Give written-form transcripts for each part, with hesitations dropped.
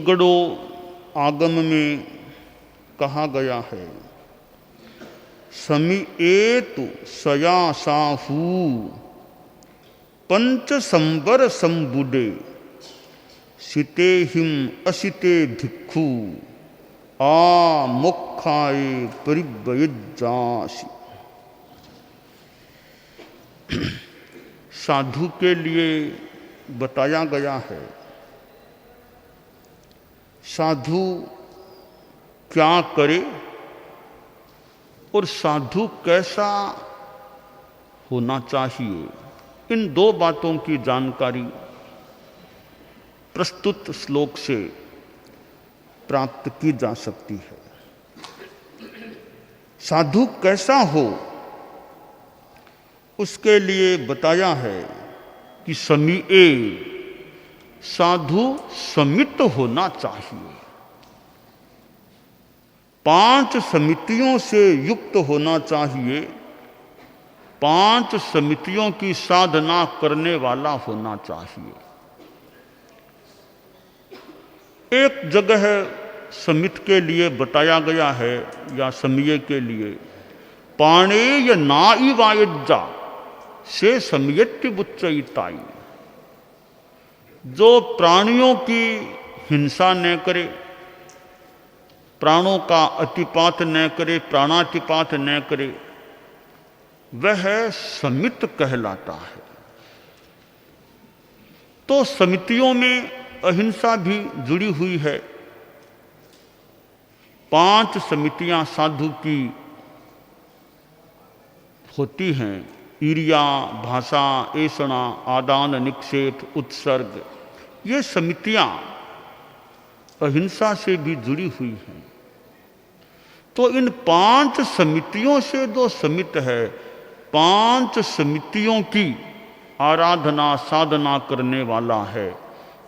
गणो आगम में कहा गया है, समिएतु सया साहू पंच संबर संबुडे सिते हिम असिते भिक्षु आ मोक्षाय परिव्यजासि। साधु के लिए बताया गया है साधु क्या करे और साधु कैसा होना चाहिए। इन दो बातों की जानकारी प्रस्तुत श्लोक से प्राप्त की जा सकती है। साधु कैसा हो उसके लिए बताया है कि समीए, साधु समित होना चाहिए, 5 समितियों से युक्त होना चाहिए, 5 समितियों की साधना करने वाला होना चाहिए। एक जगह समित के लिए बताया गया है या समये के लिए, पाणेय नाई वायज्जा से समयत्य बुच्चयिताई, जो प्राणियों की हिंसा न करे, प्राणों का अतिपात न करे, प्राणातिपात न करे, वह समित कहलाता है। तो समितियों में अहिंसा भी जुड़ी हुई है। 5 समितियां साधु की होती हैं, ईर्या, भाषा, ऐषणा, आदान, निक्षेप, उत्सर्ग। ये समितियां अहिंसा से भी जुड़ी हुई हैं। तो इन 5 समितियों से जो समित है, 5 समितियों की आराधना साधना करने वाला है,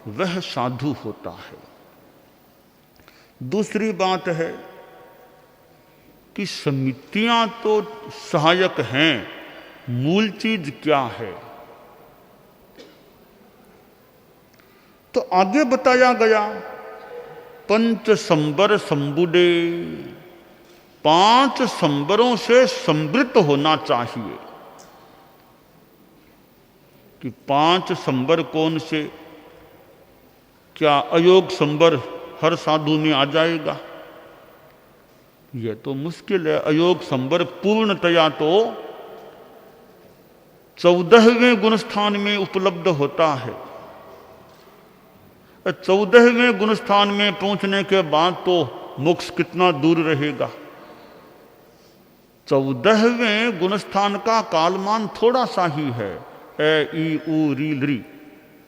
वह साधु होता है। दूसरी बात है कि समितियां तो सहायक हैं, मूल चीज क्या है। तो आगे बताया गया पंच संबर संबुडे, 5 संबरों से समृद्ध होना चाहिए। कि 5 संबर कौन से? क्या अयोग संबर हर साधु में आ जाएगा? यह तो मुश्किल है। अयोग संबर पूर्णतया तो 14वें गुणस्थान में उपलब्ध होता है। 14वें गुणस्थान में पहुंचने के बाद तो मोक्ष कितना दूर रहेगा। 14वें गुणस्थान का कालमान थोड़ा सा ही है। ए ई उ री लृ,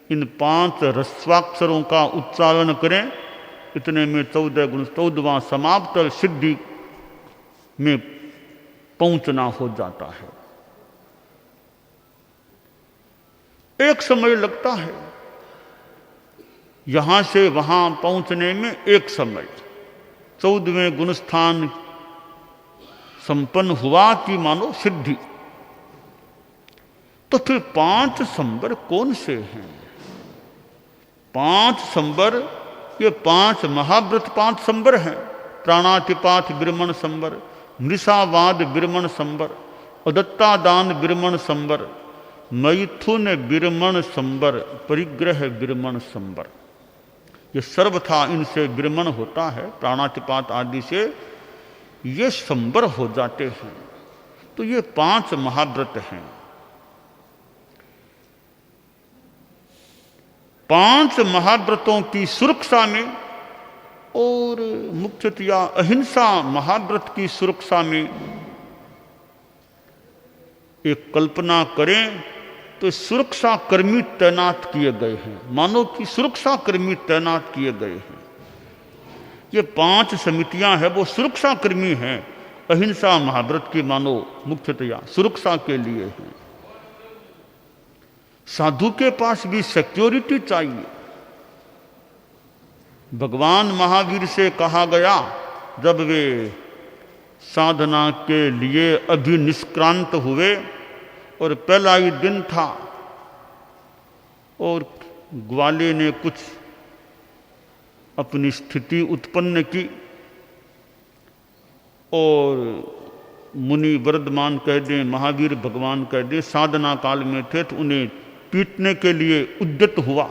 इन 5 ह्रस्वाक्षरों का उच्चारण करें, इतने में 14 गुण, 14वां समाप्त सिद्धि में पहुंचना हो जाता है। एक समय लगता है, यहां से वहां पहुंचने में एक समय। 14वें गुणस्थान संपन्न हुआ कि मानो सिद्धि। तो फिर 5 संबर कौन से हैं? 5 संबर, ये 5 महाव्रत 5 संबर हैं। प्राणातिपात विरमण संबर, मृषावाद विरमण संबर, उदत्तादान विरमण संबर, मैथुन विरमण संबर, परिग्रह विरमण संबर। ये सर्वथा इनसे विरमण होता है, प्राणातिपात आदि से ये संबर हो जाते हैं। तो ये 5 महाव्रत हैं। 5 महाव्रतों की सुरक्षा में और मुख्यतया अहिंसा महाव्रत की सुरक्षा में एक कल्पना करें तो सुरक्षा कर्मी तैनात किए गए हैं, मानो कि सुरक्षा कर्मी तैनात किए गए हैं। ये 5 समितियां हैं, वो सुरक्षा कर्मी हैं। अहिंसा महाव्रत की मानो मुख्यतया सुरक्षा के लिए है। साधु के पास भी सिक्योरिटी चाहिए। भगवान महावीर से कहा गया, जब वे साधना के लिए अभिनिष्क्रांत हुए और पहला ही दिन था और ग्वाले ने कुछ अपनी स्थिति उत्पन्न की और मुनि वर्धमान कह दें, महावीर भगवान कह दें, साधना काल में थे तो उन्हें पीटने के लिए उद्यत हुआ।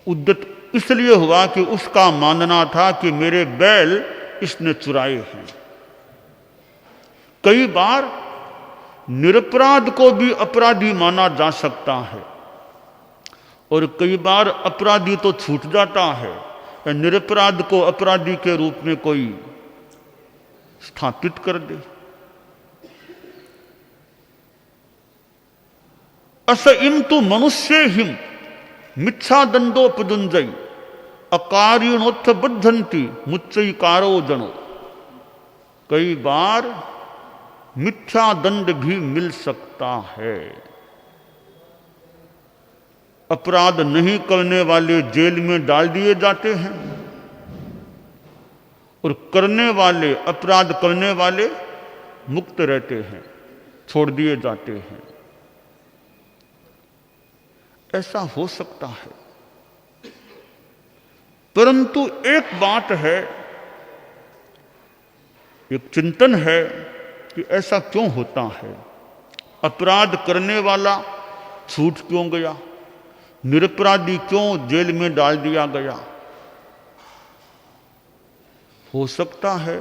उद्यत इसलिए हुआ कि उसका मानना था कि मेरे बैल इसने चुराए हैं। कई बार निरपराध को भी अपराधी माना जा सकता है और कई बार अपराधी तो छूट जाता है, निरपराध को अपराधी के रूप में कोई स्थापित कर दे। अस इम तु मनुष्य हिम मिच्छा दंडोपजुंजय अकार्यणोत्थ बद्धंती मुच्चई कारो जनो। कई बार मिथ्या दंड भी मिल सकता है। अपराध नहीं करने वाले जेल में डाल दिए जाते हैं और करने वाले, अपराध करने वाले मुक्त रहते हैं, छोड़ दिए जाते हैं। ऐसा हो सकता है, परंतु एक बात है, एक चिंतन है कि ऐसा क्यों होता है। अपराध करने वाला छूट क्यों गया, निरपराधी क्यों जेल में डाल दिया गया। हो सकता है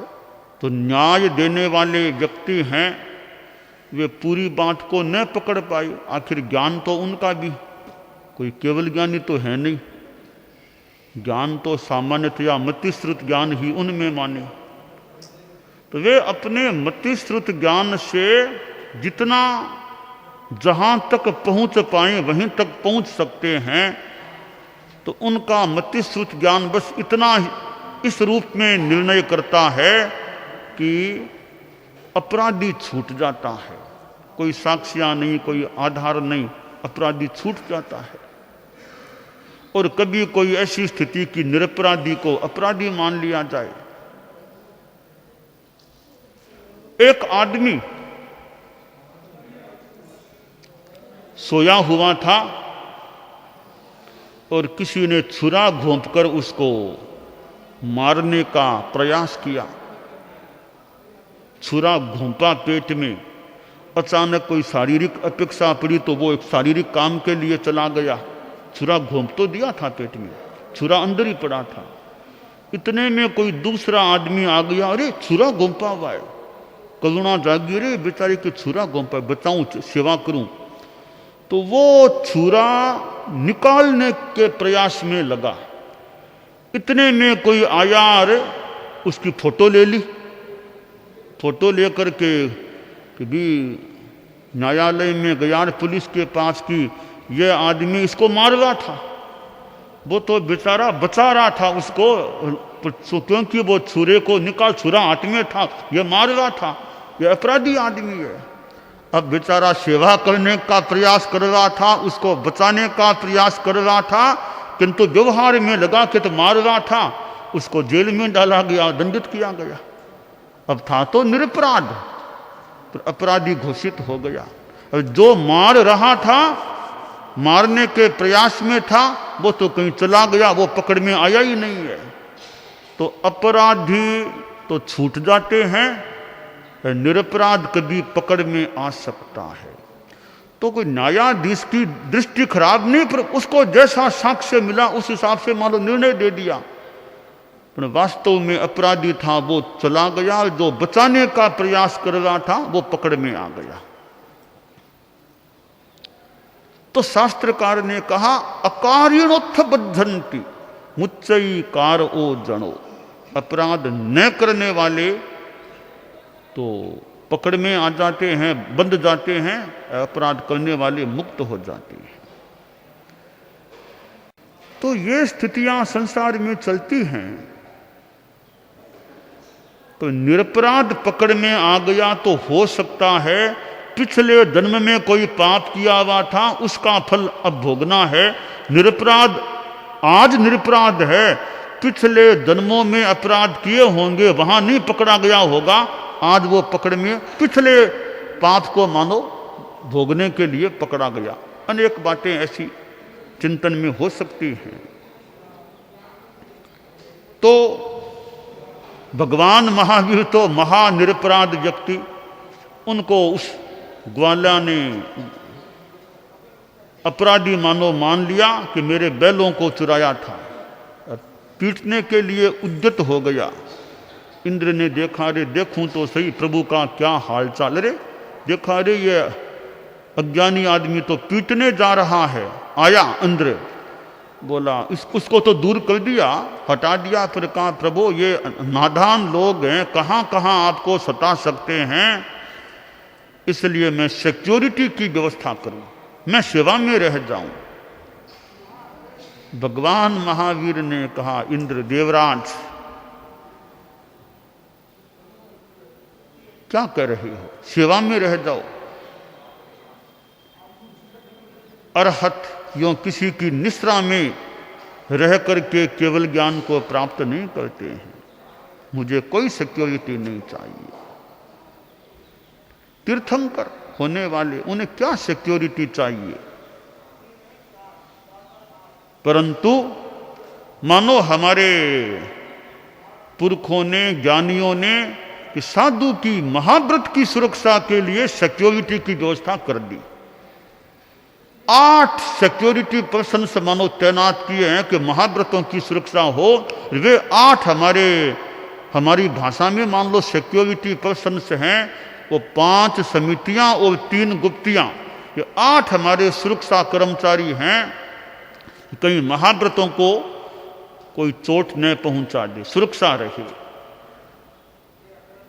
तो न्याय देने वाले व्यक्ति हैं, वे पूरी बात को न पकड़ पाए। आखिर ज्ञान तो उनका भी कोई केवल ज्ञानी तो है नहीं, ज्ञान तो सामान्यतया मतिश्रुत ज्ञान ही उनमें माने। तो वे अपने मतिश्रुत ज्ञान से जितना जहां तक पहुंच पाए वहीं तक पहुंच सकते हैं, तो उनका मतिश्रुत ज्ञान बस इतना इस रूप में निर्णय करता है कि अपराधी छूट जाता है। कोई साक्ष्य नहीं, कोई आधार नहीं, अपराधी छूट जाता है। और कभी कोई ऐसी स्थिति कि निरपराधी को अपराधी मान लिया जाए। एक आदमी सोया हुआ था और किसी ने छुरा घोंपकर उसको मारने का प्रयास किया। छुरा घोंपा पेट में, अचानक कोई शारीरिक अपेक्षा पड़ी तो वो एक शारीरिक काम के लिए चला गया। छुरा घोंप तो दिया था पेट में, छुरा अंदर ही पड़ा था। इतने में कोई दूसरा आदमी आ गया, अरे छुरा घोंपा हुआ है, करुणा जागी, अरे बेचारे के छुरा घोंपा, बचाऊं, सेवा करूं। तो वो छुरा निकालने के प्रयास में लगा। इतने में कोई आया, अरे उसकी फोटो ले ली। फोटो लेकर के भी न्यायालय में गया, पुलिस के पास की ये आदमी इसको मार रहा था। वो तो बेचारा बचा रहा था उसको, क्योंकि वो छुरे को निकाल, छुरा हाथ में था, ये मार रहा था, ये अपराधी आदमी है। अब बेचारा सेवा करने का प्रयास कर रहा था, उसको बचाने का प्रयास कर रहा था, किंतु व्यवहार में लगा के तो मार रहा था। उसको जेल में डाला गया, दंडित किया गया। अब था तो निरपराध, तो अपराधी घोषित हो गया। और जो मार रहा था, मारने के प्रयास में था, वो तो कहीं चला गया, वो पकड़ में आया ही नहीं है। तो अपराधी तो छूट जाते हैं, निरपराध कभी पकड़ में आ सकता है। तो कोई न्यायाधीश की दृष्टि खराब नहीं, पर उसको जैसा साक्ष्य मिला उस हिसाब से मान लो निर्णय दे दिया। पर वास्तव में अपराधी था, वो चला गया, जो बचाने का प्रयास कर रहा था वो पकड़ में आ गया। तो शास्त्रकार ने कहा, अकार्यणोत्थ बद्धंती मुच्चई कार ओ जनो। अपराध न करने वाले तो पकड़ में आ जाते हैं, बंध जाते हैं, अपराध करने वाले मुक्त हो जाते हैं। तो ये स्थितियां संसार में चलती हैं। तो निरपराध पकड़ में आ गया तो हो सकता है पिछले जन्म में कोई पाप किया हुआ था, उसका फल अब भोगना है। निरपराध आज निरपराध है, पिछले जन्मों में अपराध किए होंगे, वहां नहीं पकड़ा गया होगा, आज वो पकड़ में पिछले पाप को मानो भोगने के लिए पकड़ा गया। अनेक बातें ऐसी चिंतन में हो सकती हैं। तो भगवान महावीर तो महानिरपराध व्यक्ति, उनको उस ग्वाला ने अपराधी मानो मान लिया कि मेरे बैलों को चुराया था, पीटने के लिए उद्यत हो गया। इंद्र ने देखा, रे देखूं तो सही प्रभु का क्या हाल चाल, रे देखा रे ये अज्ञानी आदमी तो पीटने जा रहा है। आया इंद्र, बोला उसको तो दूर कर दिया, हटा दिया। फिर कहा प्रभु ये नादान लोग हैं, कहाँ कहाँ आपको सता सकते हैं, इसलिए मैं सिक्योरिटी की व्यवस्था करूं, मैं सेवा में रह जाऊं। भगवान महावीर ने कहा इंद्र देवराज क्या कर रहे हो, सेवा में रह जाओ। अरहत यों किसी की निश्रा में रह करके केवल ज्ञान को प्राप्त नहीं करते हैं, मुझे कोई सिक्योरिटी नहीं चाहिए। तीर्थंकर होने वाले उन्हें क्या सिक्योरिटी चाहिए, परंतु मानो हमारे पुरखों ने, ज्ञानियों ने कि साधु की महाव्रत की सुरक्षा के लिए सिक्योरिटी की व्यवस्था कर दी। 8 सिक्योरिटी पर्सन मानो तैनात किए हैं कि महाव्रतों की सुरक्षा हो। वे 8 हमारी भाषा में मान लो सिक्योरिटी पर्सन हैं, वो 5 समितियां और 3 गुप्तियां, ये 8 हमारे सुरक्षा कर्मचारी हैं। कहीं महाव्रतों को कोई चोट न पहुंचा दे, सुरक्षा रहे।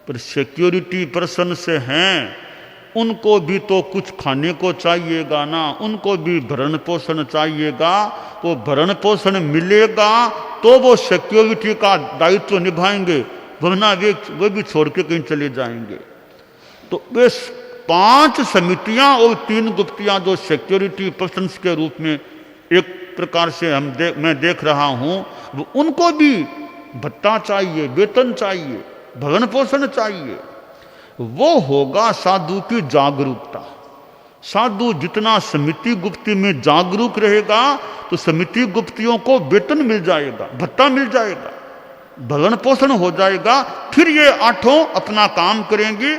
पर सिक्योरिटी पर्सन से हैं, उनको भी तो कुछ खाने को चाहिएगा ना, उनको भी भरण पोषण चाहिएगा। वो भरण पोषण मिलेगा तो वो सिक्योरिटी का दायित्व निभाएंगे, वरना वे भी छोड़ के कहीं चले जाएंगे। तो वे 5 समितियां और 3 गुप्तियां जो सिक्योरिटी पर्सन के रूप में एक प्रकार से मैं देख रहा हूं, वो उनको भी भत्ता चाहिए, वेतन चाहिए, भरण पोषण चाहिए। वो होगा साधु की जागरूकता। साधु जितना समिति गुप्ती में जागरूक रहेगा तो समिति गुप्तियों को वेतन मिल जाएगा, भत्ता मिल जाएगा, भरण पोषण हो जाएगा। फिर ये 8 अपना काम करेंगे,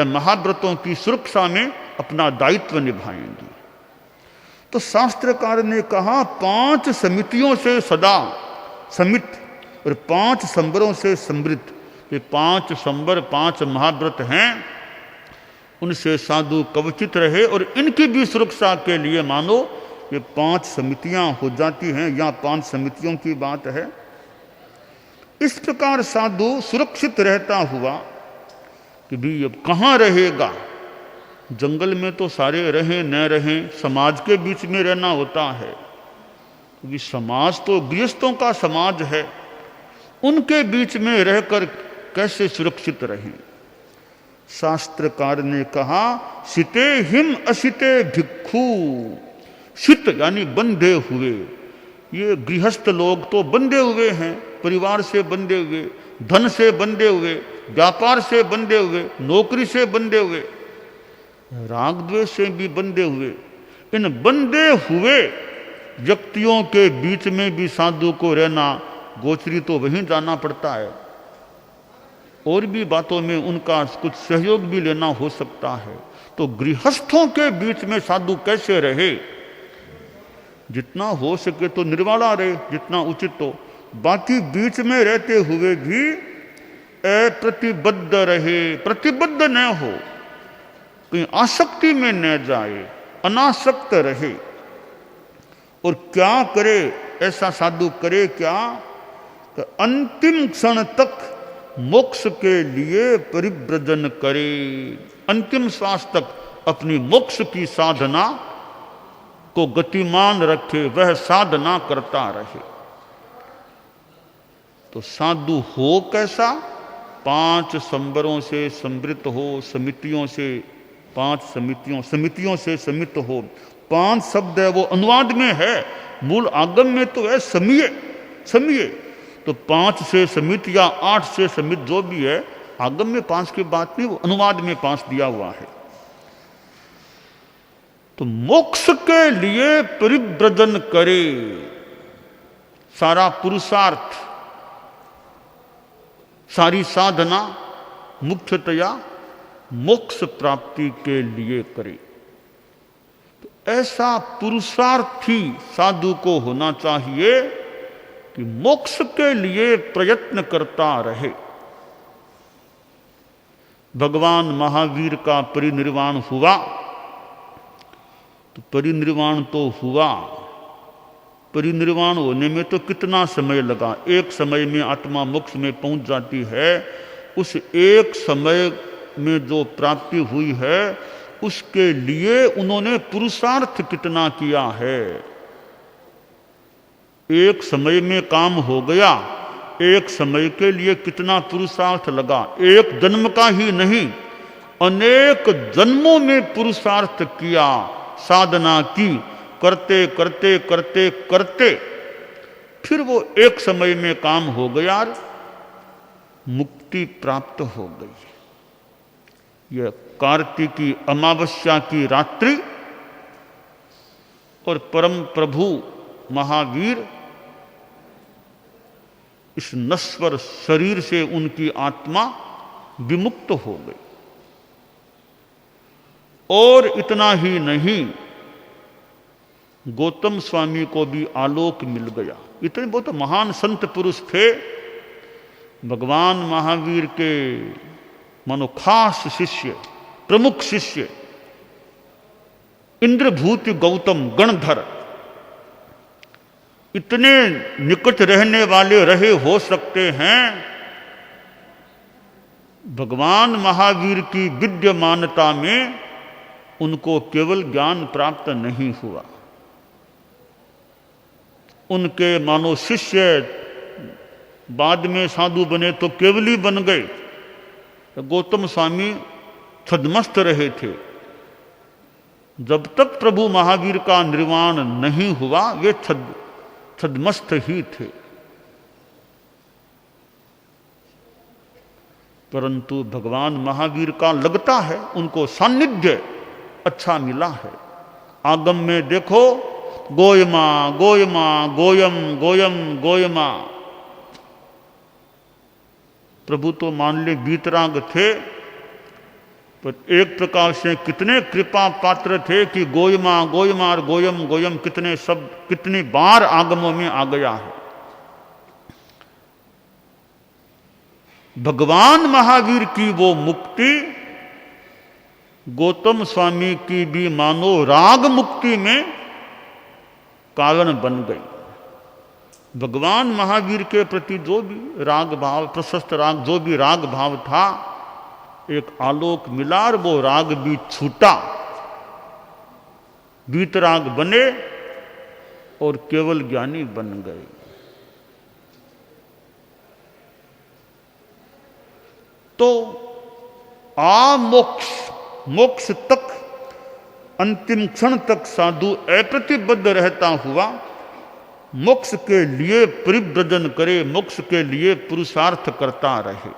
महाव्रतों की सुरक्षा में अपना दायित्व निभाएंगे। तो शास्त्रकार ने कहा 5 समितियों से सदा समित और 5 संबरों से समृद्ध। ये 5 संबर 5 महाव्रत हैं, उनसे साधु कवचित रहे। और इनकी भी सुरक्षा के लिए मानो ये 5 समितियां हो जाती हैं, या 5 समितियों की बात है। इस प्रकार साधु सुरक्षित रहता हुआ कि भी अब कहाँ रहेगा, जंगल में तो सारे रहें न रहें, समाज के बीच में रहना होता है, क्योंकि समाज तो गृहस्थों का समाज है, उनके बीच में रहकर कैसे सुरक्षित रहें। शास्त्रकार ने कहा सिते हिम असिते भिक्षु। सित यानी बंधे हुए, ये गृहस्थ लोग तो बंधे हुए हैं, परिवार से बंधे हुए, धन से बंधे हुए, व्यापार से बंधे हुए, नौकरी से बंधे हुए, राग द्वेष से भी बंधे हुए। इन बंधे हुए व्यक्तियों के बीच में भी साधु को रहना, गोचरी तो वहीं जाना पड़ता है, और भी बातों में उनका कुछ सहयोग भी लेना हो सकता है। तो गृहस्थों के बीच में साधु कैसे रहे, जितना हो सके तो निर्वाला रहे, जितना उचित हो। बाकी बीच में रहते हुए भी अप्रतिबद्ध रहे, प्रतिबद्ध न हो, कहीं आसक्ति में न जाए, अनासक्त रहे। और क्या करे, ऐसा साधु करे क्या, तो अंतिम क्षण तक मोक्ष के लिए परिव्रजन करे। अंतिम श्वास तक अपनी मोक्ष की साधना को गतिमान रखे, वह साधना करता रहे। तो साधु हो कैसा, 5 संबरों से समृद्ध हो, समितियों से 5 समितियों से समित हो। 5 शब्द है, वो अनुवाद में है, मूल आगम में तो है समीय। तो 5 से समित या 8 से समित जो भी है, आगम में 5 की बात नहीं, वो अनुवाद में 5 दिया हुआ है। तो मोक्ष के लिए परिव्रजन करे, सारा पुरुषार्थ सारी साधना मुख्यतया मोक्ष प्राप्ति के लिए करे। तो ऐसा पुरुषार्थी साधु को होना चाहिए कि मोक्ष के लिए प्रयत्न करता रहे। भगवान महावीर का परिनिर्वाण हुआ तो परिनिर्वाण तो हुआ, परिनिर्वाण होने में तो कितना समय लगा। एक समय में आत्मा मोक्ष में पहुंच जाती है। उस एक समय में जो प्राप्ति हुई है उसके लिए उन्होंने पुरुषार्थ कितना किया है। एक समय में काम हो गया, एक समय के लिए कितना पुरुषार्थ लगा। एक जन्म का ही नहीं, अनेक जन्मों में पुरुषार्थ किया, साधना की, करते करते करते करते फिर वो एक समय में काम हो गया, मुक्ति प्राप्त हो गई। यह कार्तिकी अमावस्या की रात्रि और परम प्रभु महावीर इस नश्वर शरीर से उनकी आत्मा विमुक्त हो गई। और इतना ही नहीं, गौतम स्वामी को भी आलोक मिल गया। इतने बहुत महान संत पुरुष थे। भगवान महावीर के मानो खास शिष्य, प्रमुख शिष्य इंद्रभूति गौतम गणधर इतने निकट रहने वाले रहे हो सकते हैं। भगवान महावीर की विद्यमानता में उनको केवल ज्ञान प्राप्त नहीं हुआ। उनके मानो शिष्य बाद में साधु बने तो केवली बन गए। गौतम स्वामी छद्मस्त रहे थे। जब तक प्रभु महावीर का निर्वाण नहीं हुआ वे छद्मस्त ही थे। परंतु भगवान महावीर का लगता है उनको सान्निध्य अच्छा मिला है। आगम में देखो, गोयमा गोयमा गोयम गोयम गोयमा। प्रभु तो मान ले वीतराग थे, पर एक प्रकार से कितने कृपा पात्र थे कि गोयमा गोयमा और गोयम गोयम कितने शब्द कितनी बार आगमों में आ गया है। भगवान महावीर की वो मुक्ति गौतम स्वामी की भी मानो राग मुक्ति में कारण बन गई। भगवान महावीर के प्रति जो भी राग भाव, प्रशस्त राग, जो भी राग भाव था, एक आलोक मिला और वो राग भी छूटा, वीतराग बने और केवल ज्ञानी बन गए। तो मोक्ष, मोक्ष तक, अंतिम क्षण तक साधु अप्रतिबद्ध रहता हुआ मोक्ष के लिए परिव्रजन करे, मोक्ष के लिए पुरुषार्थ करता रहे।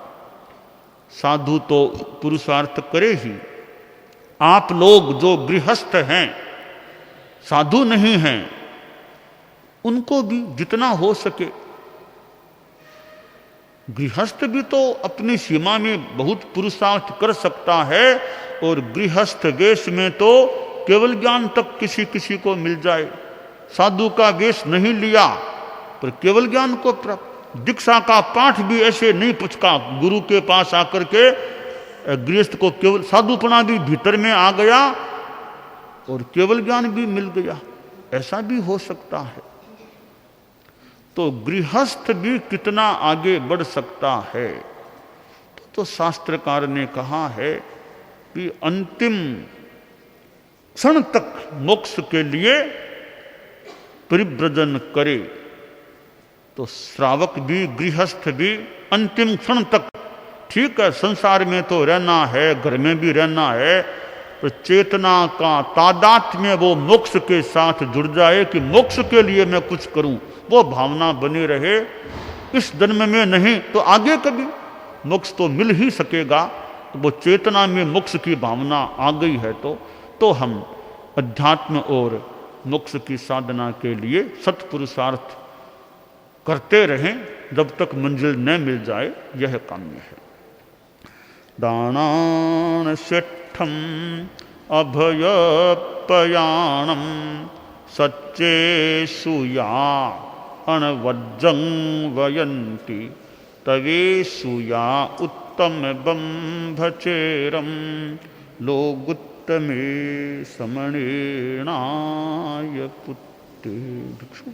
साधु तो पुरुषार्थ करे ही। आप लोग जो गृहस्थ हैं, साधु नहीं हैं, उनको भी जितना हो सके, गृहस्थ भी तो अपनी सीमा में बहुत पुरुषार्थ कर सकता है। और गृहस्थ वेश में तो केवल ज्ञान तक किसी किसी को मिल जाए। साधु का वेश नहीं लिया पर केवल ज्ञान को प्राप्त। दीक्षा का पाठ भी ऐसे नहीं पुचका, गुरु के पास आकर के गृहस्थ को केवल साधुपना भी भीतर में आ गया और केवल ज्ञान भी मिल गया, ऐसा भी हो सकता है। तो गृहस्थ भी कितना आगे बढ़ सकता है। तो शास्त्रकार ने कहा है कि अंतिम क्षण तक मोक्ष के लिए परिव्रजन करे। तो श्रावक भी, गृहस्थ भी अंतिम क्षण तक, ठीक है संसार में तो रहना है, घर में भी रहना है, तो चेतना का तादात्म्य वो मोक्ष के साथ जुड़ जाए कि मोक्ष के लिए मैं कुछ करूं, वो भावना बनी रहे। इस जन्म में नहीं तो आगे कभी मोक्ष तो मिल ही सकेगा। तो वो चेतना में मोक्ष की भावना आ गई है तो हम अध्यात्म और मोक्ष की साधना के लिए सत्पुरुषार्थ करते रहें जब तक मंजिल न मिल जाए, यह काम्य है। दानान शिष्ठम अभयपयाणम सच्चे सुया अणवज्जं वयन्ति तवे सुया उत्तम बंभचेरम लोगुत्तमे समणेनाय पुत्ते। भिक्षु